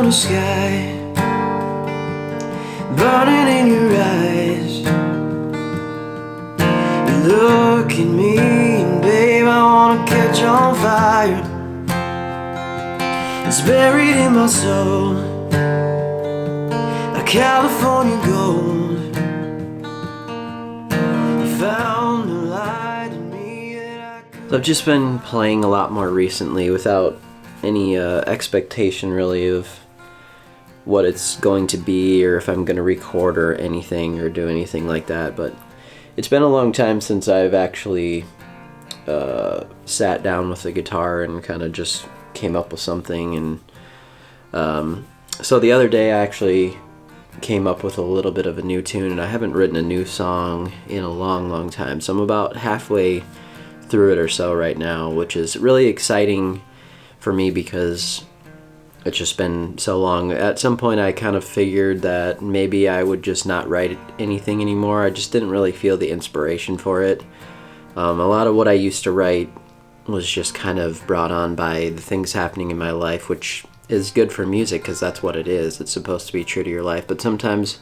on the sky, burning in your eyes. You look at me and babe, I wanna catch on fire. It's buried in my soul, like California gold. You found the light in me that I could. So I've just been playing a lot more recently without any expectation really of what it's going to be or if I'm going to record or anything or do anything like that, but it's been a long time since I've actually sat down with the guitar and kind of just came up with something. And so the other day I actually came up with a little bit of a new tune, and I haven't written a new song in a long time, so I'm about halfway through it or so right now, which is really exciting for me because it's just been so long. At some point I kind of figured that maybe I would just not write anything anymore. I just didn't really feel the inspiration for it. A lot of what I used to write was just kind of brought on by the things happening in my life, which is good for music because that's what it is. It's supposed to be true to your life, but sometimes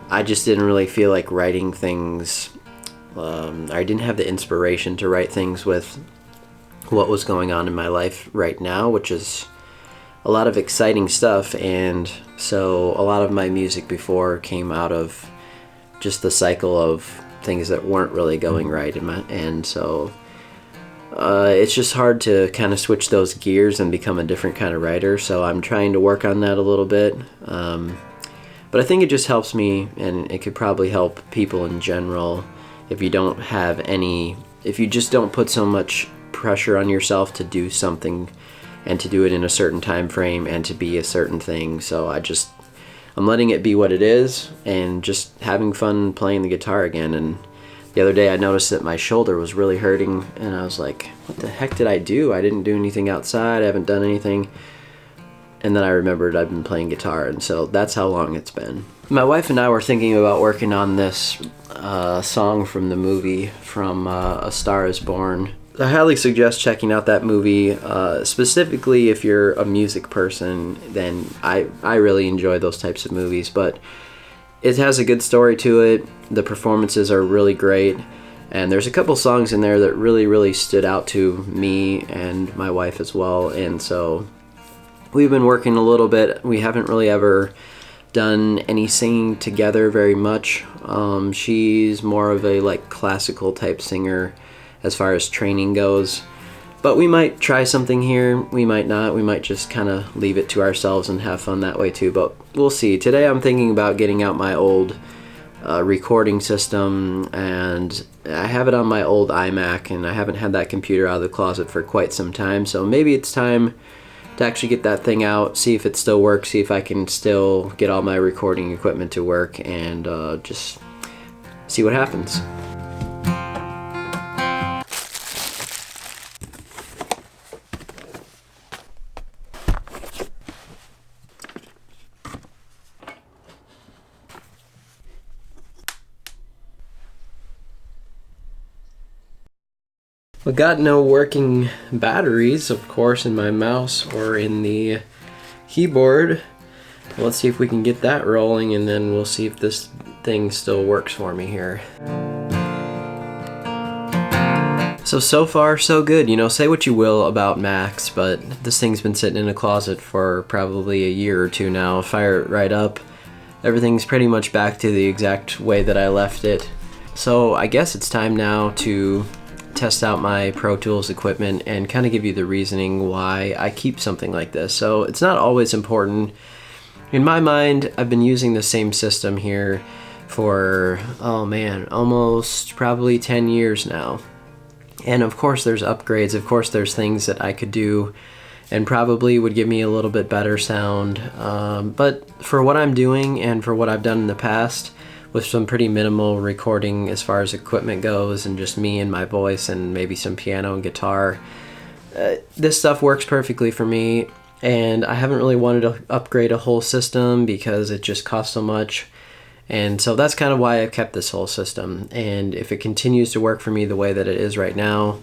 I just didn't really feel like writing things. I didn't have the inspiration to write things with what was going on in my life right now, which is a lot of exciting stuff. And so a lot of my music before came out of just the cycle of things that weren't really going right and so it's just hard to kind of switch those gears and become a different kind of writer. So I'm trying to work on that a little bit, but I think it just helps me, and it could probably help people in general if you just don't put so much pressure on yourself to do something and to do it in a certain time frame and to be a certain thing. So I'm letting it be what it is and just having fun playing the guitar again. And the other day I noticed that my shoulder was really hurting, and I was like, what the heck did I do? I didn't do anything outside, I haven't done anything. And then I remembered I've been playing guitar, and so that's how long it's been. My wife and I were thinking about working on this song from the movie from A Star Is Born. I highly suggest checking out that movie, specifically if you're a music person. Then I really enjoy those types of movies, but it has a good story to it. The performances are really great, and there's a couple songs in there that really stood out to me and my wife as well. And so we've been working a little bit. We haven't really ever done any singing together very much. She's more of a like classical type singer as far as training goes, but we might try something here, we might not. We might just kind of leave it to ourselves and have fun that way too, but we'll see. Today I'm thinking about getting out my old recording system, and I have it on my old iMac, and I haven't had that computer out of the closet for quite some time, so maybe it's time to actually get that thing out, see if it still works, see if I can still get all my recording equipment to work, and just see what happens. I got no working batteries, of course, in my mouse or in the keyboard. Let's see if we can get that rolling, and then we'll see if this thing still works for me here. So far, so good. You know, say what you will about Macs, but this thing's been sitting in a closet for probably a year or two now. Fire it right up. Everything's pretty much back to the exact way that I left it. So I guess it's time now to test out my Pro Tools equipment and kind of give you the reasoning why I keep something like this. So it's not always important. In my mind, I've been using the same system here for, oh man, almost probably 10 years now. And of course there's upgrades, of course there's things that I could do and probably would give me a little bit better sound. But for what I'm doing and for what I've done in the past, with some pretty minimal recording as far as equipment goes and just me and my voice and maybe some piano and guitar, this stuff works perfectly for me. And I haven't really wanted to upgrade a whole system because it just costs so much. And so that's kind of why I've kept this whole system. And if it continues to work for me the way that it is right now,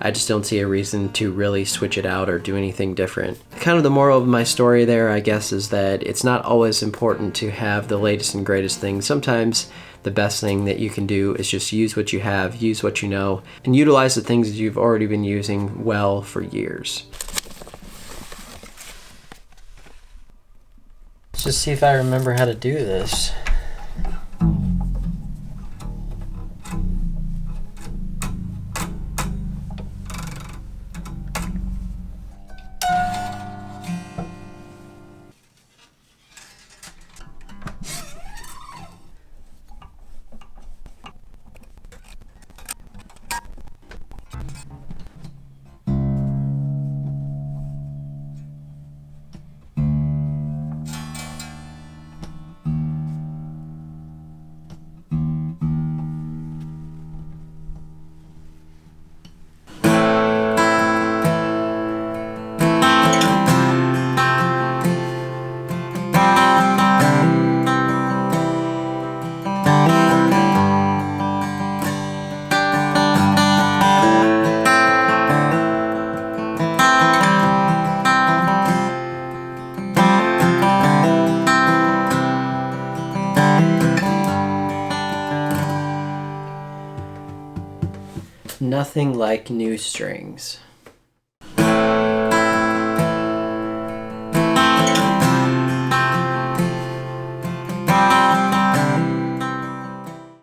I just don't see a reason to really switch it out or do anything different. Kind of the moral of my story there, I guess, is that it's not always important to have the latest and greatest thing. Sometimes the best thing that you can do is just use what you have, use what you know, and utilize the things that you've already been using well for years. Let's just see if I remember how to do this. Nothing like new strings.